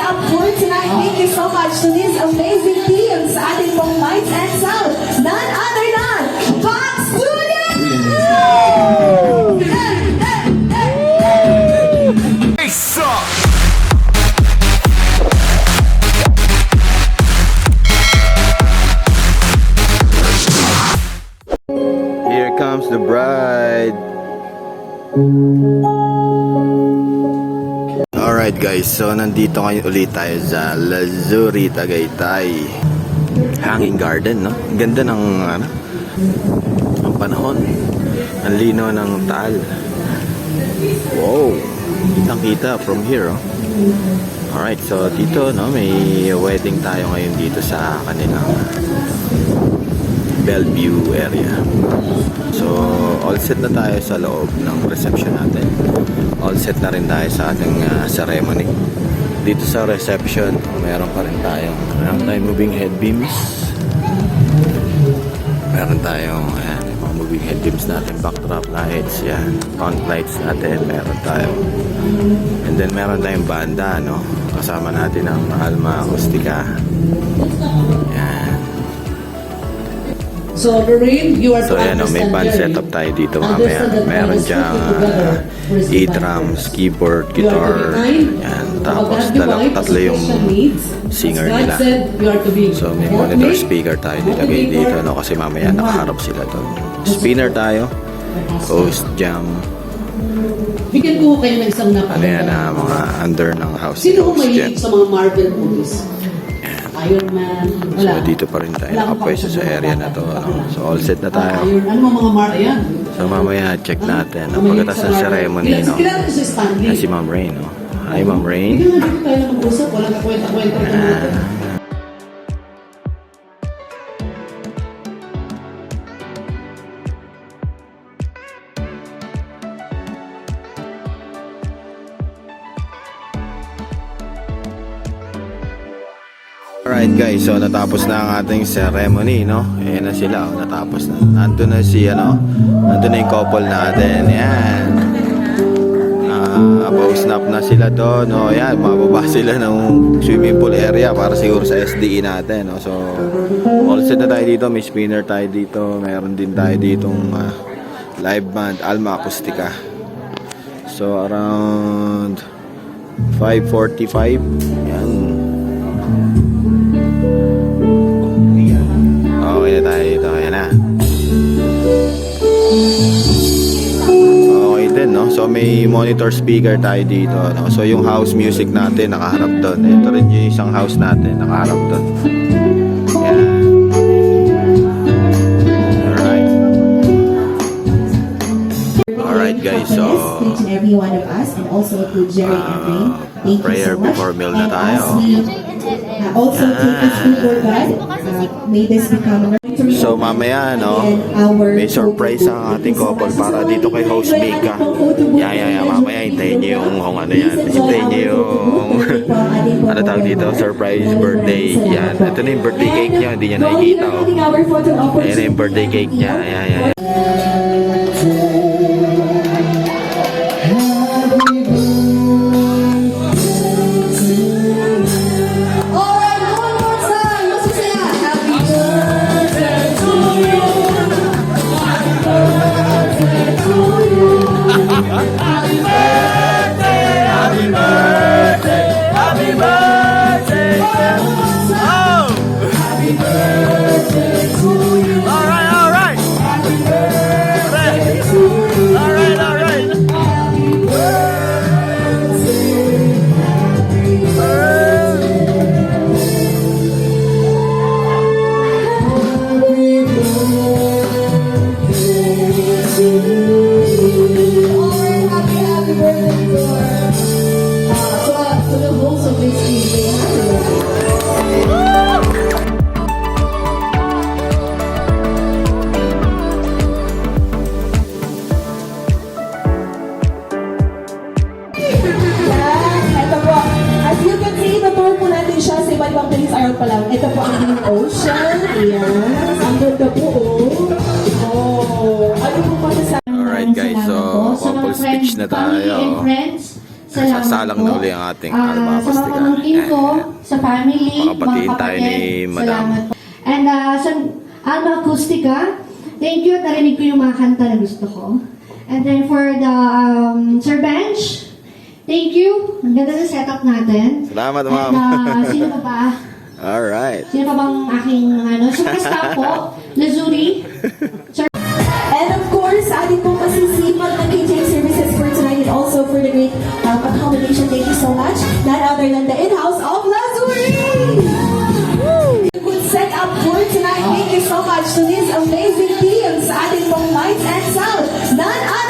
up for tonight. Thank you so much to these amazing teams sa ating pong lights and sound. None other than BaxStudio! Here comes the bride. Alright guys, so nandito ngayon ulit tayo sa Lazuri Tagaytay Hanging Garden, no? Ang ganda ng ang panahon. Ang lino ng taal. Wow! Kitang kita from here, oh. Alright, so dito, no, may wedding tayo ngayon dito sa kanilang Bellevue area. So, all set na tayo sa loob ng reception natin. All set na rin tayo sa ating ceremony. Dito sa reception, meron pa rin tayong moving head beams. Meron tayong mga moving head beams natin, backdrop lights, yan, front lights natin, meron tayo. And then meron tayong banda, no? Kasama natin ang Alma Acustica. Yan. So, Lorraine, you are So yan, may band setup tayo dito mamaya. Meron dyang e-drums, keyboard, guitar. Yan. Tapos tatlo yung singer nila. So may monitor speaker tayo nilagay dito, no? Kasi mamaya nakaharap sila doon. Spinner tayo. Host jam. Bigyan ko kayo ng isang napakaganda. Ano yan, mga under ng house. Sino kung mahilig sa mga Marvel movies? Iron Man, wala. So dito pa rin tayo nakapwesto sa area na to, no? So all set na tayo. Ano mga Marvel? So mamaya check natin ang pagkatas ng ceremony, no? Yan si Ma'am Rain, no? Hi Ma'am Rain. Hindi naman tayo na mag-usap, walang kakwenta-kwenta natin. Alright guys, so natapos na ang ating ceremony, no? Ayan na sila, oh, natapos na. Nandun na si, nandun na yung couple natin. Yan. Snap na sila doon, no? Yan, mababa sila ng swimming pool area para siguro sa SDE natin, no? So, all set na tayo dito. May spinner tayo dito. Meron din tayo ditong live band, Alma Acustica. So, around 5:45. Yan. Okay na tayo dito. Ayan na. Okay din, no? So may monitor speaker tayo dito, no? So yung house music natin nakaharap doon. Ito rin yung isang house natin nakaharap doon. Ayan. Alright. Alright guys, so every one of us and also to Jerry and Rain. Thank prayer you so much. before meal na tayo. Also take us before God. May this become So mamaya, no, may surprise ang ating couple para dito kay host Mika. Yeah. Mamaya hintayin nyo yung ano yan. Hintayin nyo yung ano tawag dito, surprise birthday. Yan. Ito na yung birthday cake niya. Hindi niya nakikita, oh. Ayan na yung birthday cake niya. Ayan. pa lang. Ito po ang ocean. Ayan. Ang ganda po, oh. Ano po masasabi? Alright guys, so couple speech na tayo. Salamat Sasalang po. na uli ang ating Sa mga almapastigan. pamangkin ko, sa family, mga Makapatiin tayo kapatid, ni Madam. salamat po. And sa Alma Acustica, thank you at narinig ko yung mga kanta na gusto ko. And then for the Sir Bench, thank you. Ang ganda ng setup natin. Salamat, And ma'am. sino pa ba? Alright. Sino pa bang aking sa staff po? Lazuri. Sir And of course, ating pong masisipag na catering services for tonight and also for the great accommodation. Thank you so much. None other than the in-house of Lazuri! Good set up for tonight. Thank you so much to these amazing teams sa ating pong lights and sound. None other